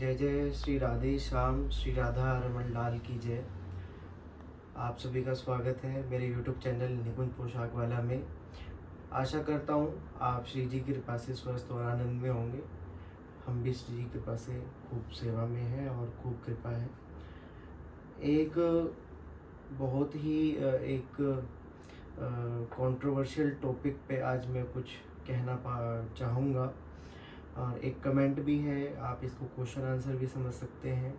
जय जय श्री राधे श्याम, श्री राधा रमन लाल की जय। आप सभी का स्वागत है मेरे YouTube चैनल निपुण पोशाक वाला में। आशा करता हूँ आप श्री जी की कृपा से स्वस्थ और आनंद में होंगे। हम भी श्री जी की कृपा से खूब सेवा में हैं और खूब कृपा है। एक बहुत ही एक कंट्रोवर्शियल टॉपिक पे आज मैं कुछ कहना चाहूँगा और एक कमेंट भी है। आप इसको क्वेश्चन आंसर भी समझ सकते हैं,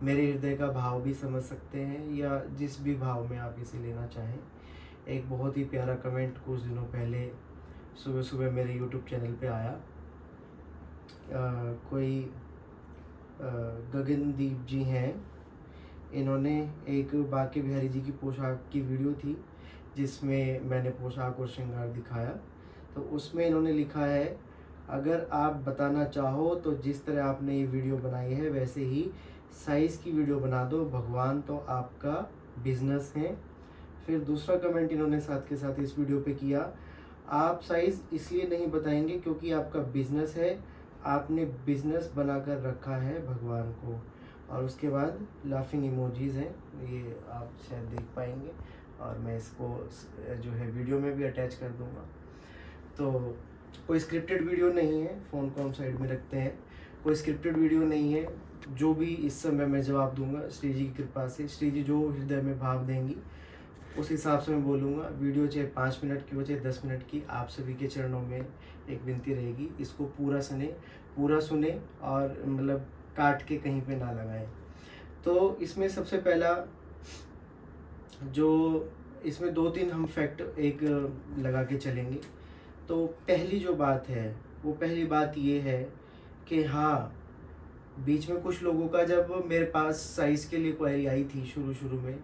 मेरे हृदय का भाव भी समझ सकते हैं, या जिस भी भाव में आप इसे लेना चाहें। एक बहुत ही प्यारा कमेंट कुछ दिनों पहले सुबह सुबह मेरे YouTube चैनल पे आया। कोई गगनदीप जी हैं, इन्होंने एक बांके बिहारी जी की पोशाक की वीडियो थी जिसमें मैंने पोशाक और श्रृंगार दिखाया। तो उसमें इन्होंने लिखा है, अगर आप बताना चाहो तो जिस तरह आपने ये वीडियो बनाई है वैसे ही साइज़ की वीडियो बना दो, भगवान तो आपका बिजनेस है। फिर दूसरा कमेंट इन्होंने साथ के साथ इस वीडियो पे किया, आप साइज़ इसलिए नहीं बताएंगे क्योंकि आपका बिजनेस है, आपने बिजनेस बनाकर रखा है भगवान को। और उसके बाद लाफिंग इमोजीज़ हैं, ये आप शायद देख पाएंगे और मैं इसको जो है वीडियो में भी अटैच कर दूंगा। तो कोई स्क्रिप्टेड वीडियो नहीं है, फ़ोन को हम साइड में रखते हैं। कोई स्क्रिप्टेड वीडियो नहीं है, जो भी इस समय मैं जवाब दूंगा श्री जी की कृपा से, श्री जी जो हृदय में भाव देंगी उस हिसाब से मैं बोलूँगा। वीडियो चाहे 5 मिनट की हो चाहे 10 मिनट की, आप सभी के चरणों में एक विनती रहेगी, इसको पूरा सुने और मतलब काट के कहीं पे ना लगाएं। तो इसमें सबसे पहला जो इसमें 2-3 हम फैक्ट एक लगा के चलेंगे। तो पहली जो बात है वो पहली बात ये है कि हाँ, बीच में कुछ लोगों का जब मेरे पास साइज़ के लिए क्वेरी आई थी शुरू में,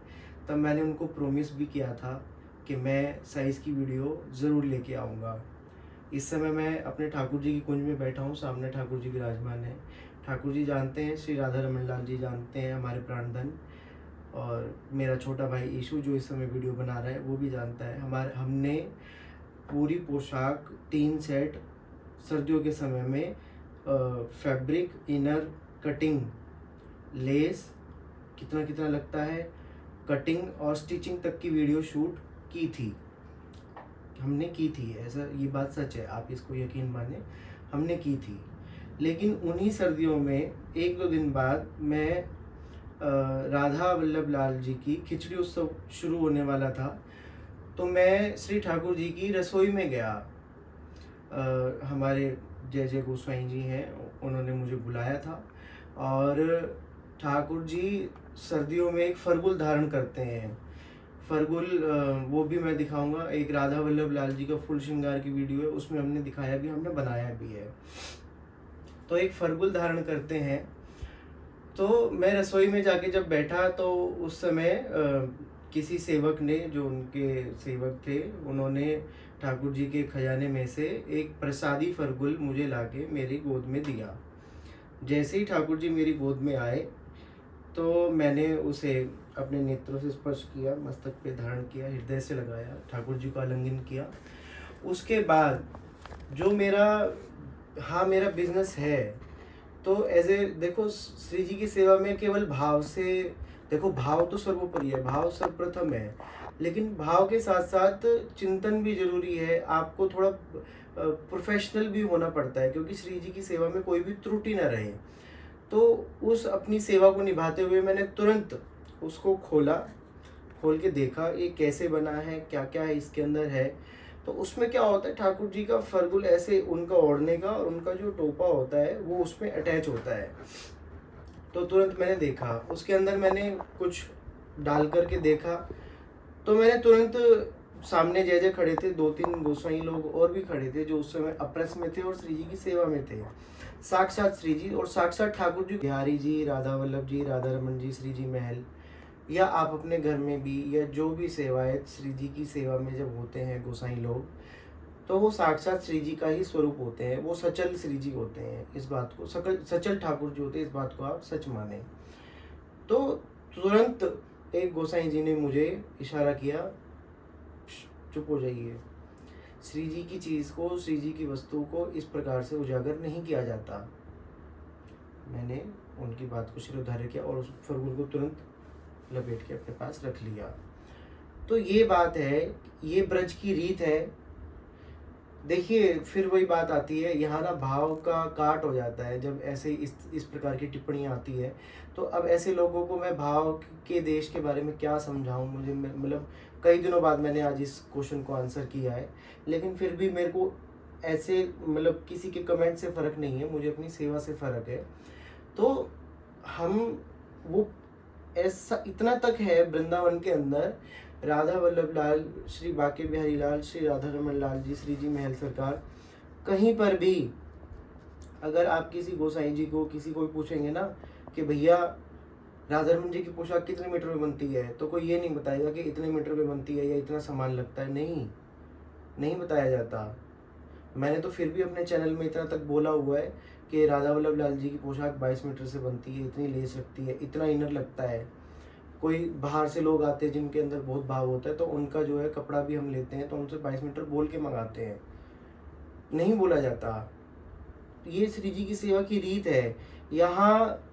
तब मैंने उनको प्रॉमिस भी किया था कि मैं साइज़ की वीडियो ज़रूर लेके आऊँगा। इस समय मैं अपने ठाकुर जी की कुंज में बैठा हूँ, सामने ठाकुर जी विराजमान हैं। ठाकुर जी जानते हैं, श्री राधा रमन लाल जी जानते हैं, हमारे प्राणधन, और मेरा छोटा भाई ईशु जो इस समय वीडियो बना रहा है वो भी जानता है। हमने पूरी पोशाक 3 सेट सर्दियों के समय में फैब्रिक, इनर, कटिंग, लेस कितना कितना लगता है, कटिंग और स्टिचिंग तक की वीडियो शूट की थी, हमने की थी। ऐसा ये बात सच है, आप इसको यकीन माने, हमने की थी। लेकिन उन्हीं सर्दियों में 1-2 दिन बाद मैं राधा वल्लभ लाल जी की खिचड़ी उत्सव शुरू होने वाला था, तो मैं श्री ठाकुर जी की रसोई में गया। हमारे जय जय गोस्वाई जी हैं, उन्होंने मुझे बुलाया था और ठाकुर जी सर्दियों में एक फरगुल धारण करते हैं। फरगुल वो भी मैं दिखाऊंगा, एक राधा वल्लभ लाल जी का फुल श्रृंगार की वीडियो है, उसमें हमने दिखाया भी, हमने बनाया भी है। तो एक फरगुल धारण करते हैं। तो मैं रसोई में जाके जब बैठा तो उस समय किसी सेवक ने, जो उनके सेवक थे, उन्होंने ठाकुर जी के खजाने में से एक प्रसादी फरगुल मुझे लाके मेरी गोद में दिया। जैसे ही ठाकुर जी मेरी गोद में आए तो मैंने उसे अपने नेत्रों से स्पर्श किया, मस्तक पे धारण किया, हृदय से लगाया, ठाकुर जी को आलिंगन किया। उसके बाद जो मेरा बिजनेस है, तो देखो श्री जी की सेवा में केवल भाव से, देखो भाव तो सर्वोपरि है, भाव सर्वप्रथम है, लेकिन भाव के साथ साथ चिंतन भी जरूरी है। आपको थोड़ा प्रोफेशनल भी होना पड़ता है, क्योंकि श्री जी की सेवा में कोई भी त्रुटि ना रहे। तो उस अपनी सेवा को निभाते हुए मैंने तुरंत उसको खोल के देखा ये कैसे बना है, क्या क्या है इसके अंदर है। तो उसमें क्या होता है, ठाकुर जी का फरगुल ऐसे उनका ओढ़ने का और उनका जो टोपा होता है वो उसमें अटैच होता है। तो तुरंत मैंने देखा, उसके अंदर मैंने कुछ डाल करके देखा, तो मैंने तुरंत, सामने जय जय खड़े थे, 2-3 गोसाई लोग और भी खड़े थे जो उस समय अप्रस में थे और श्री जी की सेवा में थे। साक्षात श्री जी और साक्षात ठाकुर जी, बिहारी जी, राधा वल्लभ जी, राधा रमन जी, श्री जी महल, या आप अपने घर में भी, या जो भी सेवाएं श्री जी की सेवा में जब होते हैं गोसाई लोग, तो वो साक्षात श्री जी का ही स्वरूप होते हैं, वो सचल श्री जी होते हैं। इस बात को सचल ठाकुर जी होते हैं, इस बात को आप सच माने। तो तुरंत एक गोसाई जी ने मुझे इशारा किया, चुप हो जाइए, श्री जी की चीज़ को, श्री जी की वस्तु को इस प्रकार से उजागर नहीं किया जाता। ने उनकी बात को शिरोधार्य किया और उस फरगुल को तुरंत लपेट के अपने पास रख लिया। तो ये बात है, ये ब्रज की रीत है। देखिए फिर वही बात आती है, यहाँ ना भाव का काट हो जाता है जब ऐसे इस प्रकार की टिप्पणियाँ आती है। तो अब ऐसे लोगों को मैं भाव के देश के बारे में क्या समझाऊं, मुझे मतलब कई दिनों बाद मैंने आज इस क्वेश्चन को आंसर किया है, लेकिन फिर भी मेरे को ऐसे मतलब किसी के कमेंट से फ़र्क नहीं है, मुझे अपनी सेवा से फ़र्क है। तो हम वो ऐसा इतना तक है वृंदावन के अंदर, राधा वल्लभ लाल, श्री बाके बिहारी लाल, श्री राधा रमन लाल जी, श्री जी महल सरकार, कहीं पर भी अगर आप किसी गोसाई जी को किसी को भी पूछेंगे ना कि भैया राधा रमन जी की पोशाक कितने मीटर में बनती है, तो कोई ये नहीं बताएगा कि इतने मीटर में बनती है या इतना सामान लगता है। नहीं बताया जाता। मैंने तो फिर भी अपने चैनल में इतना तक बोला हुआ है कि राधा वल्लभ लाल जी की पोशाक 22 मीटर से बनती है, इतनी लेस लगती है, इतना इनर लगता है। कोई बाहर से लोग आते हैं जिनके अंदर बहुत भाव होता है, तो उनका जो है कपड़ा भी हम लेते हैं तो उनसे 22 मीटर बोल के मंगाते हैं, नहीं बोला जाता। ये श्री जी की सेवा की रीत है। यहाँ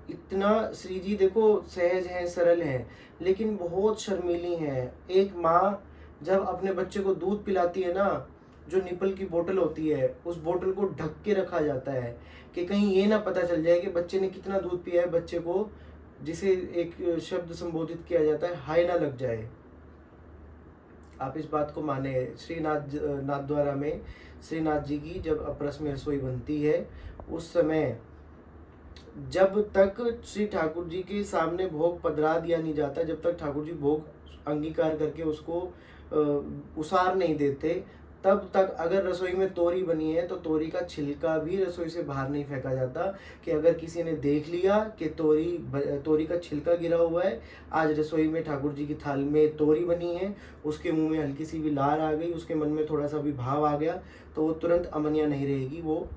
इतना श्री जी देखो सहज हैं, सरल हैं, लेकिन बहुत शर्मीली हैं। एक माँ जब अपने बच्चे को दूध पिलाती है ना, जो निपल की बोतल होती है उस बोतल को ढक के रखा जाता है कि कहीं ये ना पता चल जाए कि बच्चे ने कितना दूध पिया है, बच्चे को जिसे एक शब्द संबोधित किया जाता है हाय ना लग जाए। आप इस बात को माने। नाथद्वारा में श्रीनाथ जी की जब अपरस में रसोई बनती है, उस समय जब तक श्री ठाकुर जी के सामने भोग पधरा दिया नहीं जाता, जब तक ठाकुर जी भोग अंगीकार करके उसको उसार नहीं देते, तब तक अगर रसोई में तोरी बनी है तो तोरी का छिलका भी रसोई से बाहर नहीं फेंका जाता। कि अगर किसी ने देख लिया कि तोरी का छिलका गिरा हुआ है, आज रसोई में ठाकुर जी की थाल में तोरी बनी है, उसके मुंह में हल्की सी भी लार आ गई, उसके मन में थोड़ा सा भी भाव आ गया, तो वो तुरंत अमनिया नहीं रहेगी, वो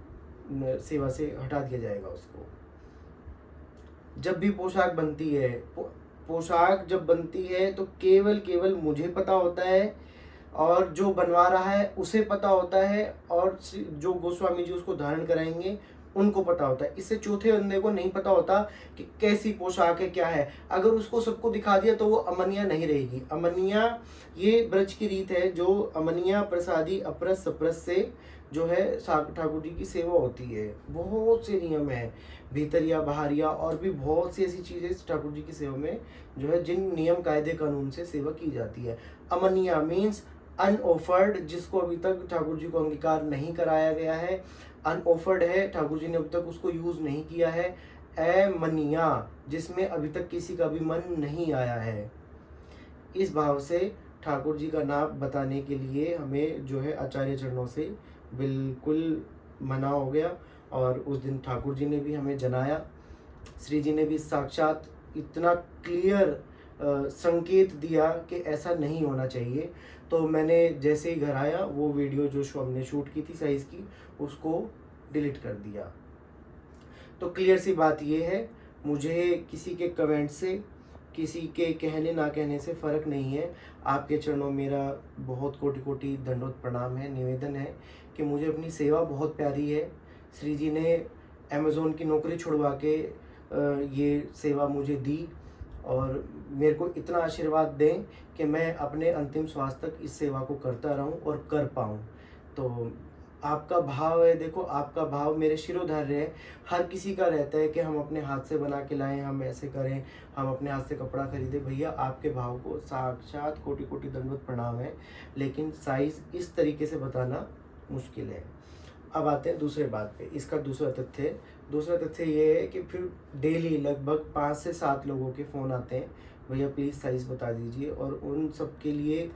सेवा से हटा दिया जाएगा उसको। जब भी पोशाक बनती है, पोशाक जब बनती है तो केवल मुझे पता होता है और जो बनवा रहा है उसे पता होता है और जो गोस्वामी जी उसको धारण कराएंगे उनको पता होता है। इससे चौथे बंदे को नहीं पता होता कि कैसी पोशाक है, क्या है। अगर उसको सबको दिखा दिया तो वो अमनिया नहीं रहेगी। अमनिया ये ब्रज की रीत है, जो अमनिया प्रसादी अपरस सप्रस से जो है ठाकुर जी की सेवा होती है। बहुत से नियम है, भीतरिया बाहरिया और भी बहुत सी ऐसी चीज़ें ठाकुर जी की सेवा में जो है, जिन नियम कायदे कानून से सेवा की जाती है। अमनिया मीन्स अनऑफर्ड, जिसको अभी तक ठाकुर जी को अंगीकार नहीं कराया गया है, अनऑफर्ड है, ठाकुर जी ने अभी तक उसको यूज नहीं किया है। अमनिया, जिसमें अभी तक किसी का भी मन नहीं आया है। इस भाव से ठाकुर जी का नाम बताने के लिए हमें जो है आचार्य चरणों से बिल्कुल मना हो गया। और उस दिन ठाकुर जी ने भी हमें जनाया, श्री जी ने भी साक्षात इतना क्लियर संकेत दिया कि ऐसा नहीं होना चाहिए। तो मैंने जैसे ही घर आया वो वीडियो जो हमने शूट की थी साइज़ की, उसको डिलीट कर दिया। तो क्लियर सी बात ये है, मुझे किसी के कमेंट से, किसी के कहने ना कहने से फ़र्क नहीं है। आपके चरणों मेरा बहुत कोटि कोटि दंडोत प्रणाम है, निवेदन है कि मुझे अपनी सेवा बहुत प्यारी है। श्री जी ने अमेज़ोन की नौकरी छुड़वा के ये सेवा मुझे दी और मेरे को इतना आशीर्वाद दें कि मैं अपने अंतिम श्वास तक इस सेवा को करता रहूं और कर पाऊं। तो आपका भाव है, देखो आपका भाव मेरे शिरोधार्य है। हर किसी का रहता है कि हम अपने हाथ से बना के लाएं, हम ऐसे करें, हम अपने हाथ से कपड़ा खरीदें। भैया आपके भाव को साक्षात कोटि कोटि दंडवत प्रणाम है, लेकिन साइज़ इस तरीके से बताना मुश्किल है। अब आते हैं दूसरे बात पे। इसका दूसरा तथ्य ये है कि फिर डेली लगभग 5 से 7 लोगों के फ़ोन आते हैं, भैया प्लीज़ साइज़ बता दीजिए। और उन सब के लिए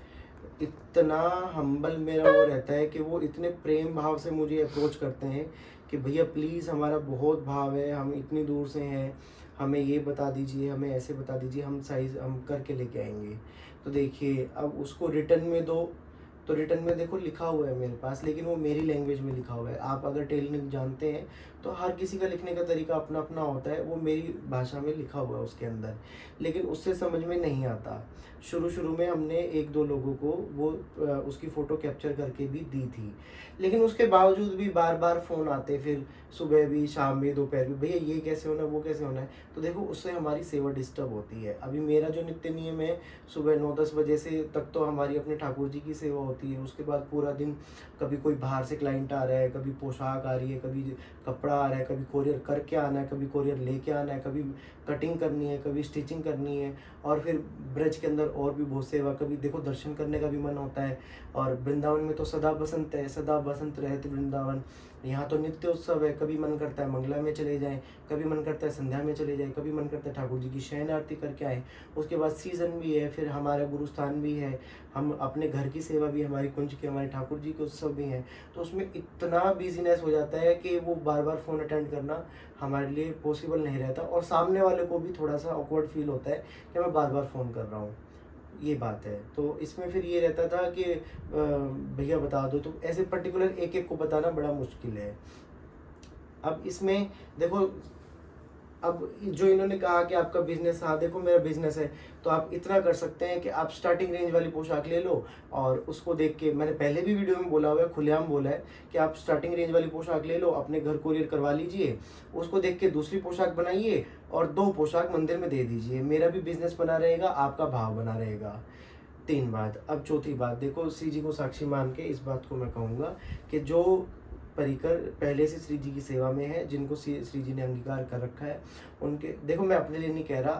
इतना हम्बल मेरा वो रहता है कि वो इतने प्रेम भाव से मुझे अप्रोच करते हैं कि भैया प्लीज़ हमारा बहुत भाव है, हम इतनी दूर से हैं, हमें ये बता दीजिए, हमें ऐसे बता दीजिए, हम साइज़ हम करके लेके आएंगे। तो देखिए अब उसको रिटर्न में दो, तो रिटर्न में देखो लिखा हुआ है मेरे पास, लेकिन वो मेरी लैंग्वेज में लिखा हुआ है। आप अगर टेलरिंग जानते हैं तो हर किसी का लिखने का तरीका अपना अपना होता है, वो मेरी भाषा में लिखा हुआ है उसके अंदर, लेकिन उससे समझ में नहीं आता। शुरू में हमने 1-2 लोगों को वो उसकी फ़ोटो कैप्चर करके भी दी थी, लेकिन उसके बावजूद भी बार-बार फ़ोन आते, फिर सुबह भी, शाम में, दोपहर में, भैया ये कैसे होना है, वो कैसे होना है। तो देखो उससे हमारी सेवा डिस्टर्ब होती है। अभी मेरा जो नित्य नियम है, सुबह 9-10 बजे से तक तो हमारी अपने ठाकुर जी की सेवा होती है। उसके बाद पूरा दिन कभी कोई बाहर से क्लाइंट आ रहा है, कभी पोशाक आ रही है, कभी कपड़ा आ रहा है, कभी कोरियर करके आना है, कभी कोरियर लेके आना है, कभी कटिंग करनी है, कभी स्टिचिंग करनी है, और फिर ब्रज के अंदर और भी बहुत सेवा, कभी देखो दर्शन करने का भी मन होता है। और वृंदावन में तो सदा बसंत है, सदा बसंत रहते वृंदावन। यहाँ तो नित्य उत्सव है, कभी मन करता है मंगला में चले जाएं, कभी मन करता है संध्या में चले जाएं, कभी मन करता है ठाकुर जी की शयन आरती करके आएँ। उसके बाद सीज़न भी है, फिर हमारा गुरुस्थान भी है, हम अपने घर की सेवा भी, हमारी कुंज की, हमारे ठाकुर जी के उत्सव भी हैं। तो उसमें इतना बिज़ीनेस हो जाता है कि वो बार-बार फ़ोन अटेंड करना हमारे लिए पॉसिबल नहीं रहता, और सामने वाले को भी थोड़ा-सा ऑकवर्ड फ़ील होता है कि मैं बार-बार फ़ोन कर रहा हूँ। ये बात है। तो इसमें फिर ये रहता था कि भैया बता दो, तो ऐसे पर्टिकुलर एक-एक को बताना बड़ा मुश्किल है। अब इसमें देखो, अब जो इन्होंने कहा कि आपका बिज़नेस, हाँ देखो मेरा बिज़नेस है, तो आप इतना कर सकते हैं कि आप स्टार्टिंग रेंज वाली पोशाक ले लो, और उसको देख के, मैंने पहले भी वीडियो में बोला हुआ है, खुलेआम बोला है कि आप स्टार्टिंग रेंज वाली पोशाक ले लो, अपने घर कोरियर करवा लीजिए, उसको देख के दूसरी पोशाक बनाइए और 2 पोशाक मंदिर में दे दीजिए। मेरा भी बिज़नेस बना रहेगा, आपका भाव बना रहेगा। 3 बात। अब चौथी बात, देखो श्री जी को साक्षी मान के इस बात को मैं कहूँगा कि जो परिकर पहले से श्री जी की सेवा में है, जिनको श्री जी ने अंगीकार कर रखा है, उनके, देखो मैं अपने लिए नहीं कह रहा,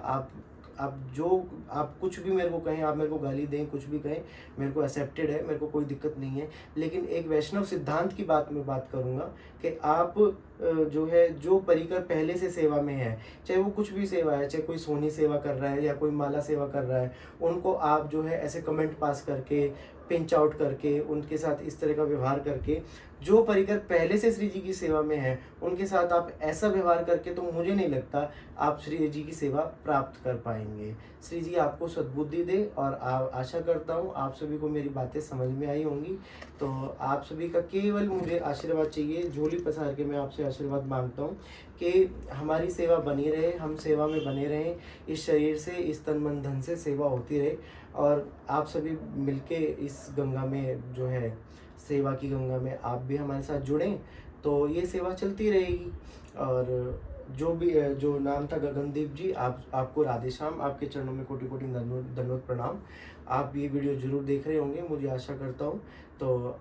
आप कुछ भी मेरे को कहें, आप मेरे को गाली दें, कुछ भी कहें, मेरे को एक्सेप्टेड है, मेरे को कोई दिक्कत नहीं है। लेकिन एक वैष्णव सिद्धांत की बात मैं बात करूँगा कि आप जो है, जो परिकर पहले से सेवा में है, चाहे वो कुछ भी सेवा है, चाहे कोई सोनी सेवा कर रहा है या कोई माला सेवा कर रहा है, उनको आप जो है ऐसे कमेंट पास करके, पिंच आउट करके, उनके साथ इस तरह का व्यवहार करके, जो परिकर पहले से श्री जी की सेवा में है, उनके साथ आप ऐसा व्यवहार करके, तो मुझे नहीं लगता आप श्री जी की सेवा प्राप्त कर पाएंगे। श्री जी आपको सद्बुद्धि दे, और आशा करता हूँ आप सभी को मेरी बातें समझ में आई होंगी। तो आप सभी का केवल मुझे आशीर्वाद चाहिए, झोली पसार के मैं आपसे आशीर्वाद मांगता हूँ कि हमारी सेवा बनी रहे, हम सेवा में बने रहें, इस शरीर से, इस तन मन धन से सेवा होती रहे, और आप सभी मिलके इस गंगा में जो है, सेवा की गंगा में आप भी हमारे साथ जुड़ें, तो ये सेवा चलती रहेगी। और जो भी जो नाम था गगनदीप जी, आपको राधे श्याम, आपके चरणों में कोटि-कोटि दंडवत प्रणाम। आप ये वीडियो ज़रूर देख रहे होंगे, मुझे आशा करता हूँ। तो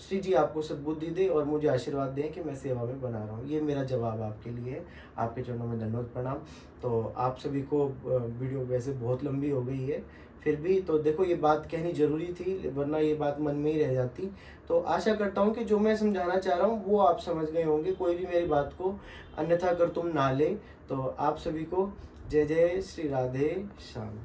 श्री जी आपको सद्बुद्धि दे और मुझे आशीर्वाद दें कि मैं सेवा में बना रहा हूँ। ये मेरा जवाब आपके लिए है। आपके चरणों में दंडवत प्रणाम। तो आप सभी को, वीडियो वैसे बहुत लंबी हो गई है, फिर भी तो देखो ये बात कहनी ज़रूरी थी, वरना ये बात मन में ही रह जाती। तो आशा करता हूँ कि जो मैं समझाना चाह रहा हूँ वो आप समझ गए होंगे। कोई भी मेरी बात को अन्यथा अगर तुम ना ले, तो आप सभी को जय जय श्री राधे श्याम।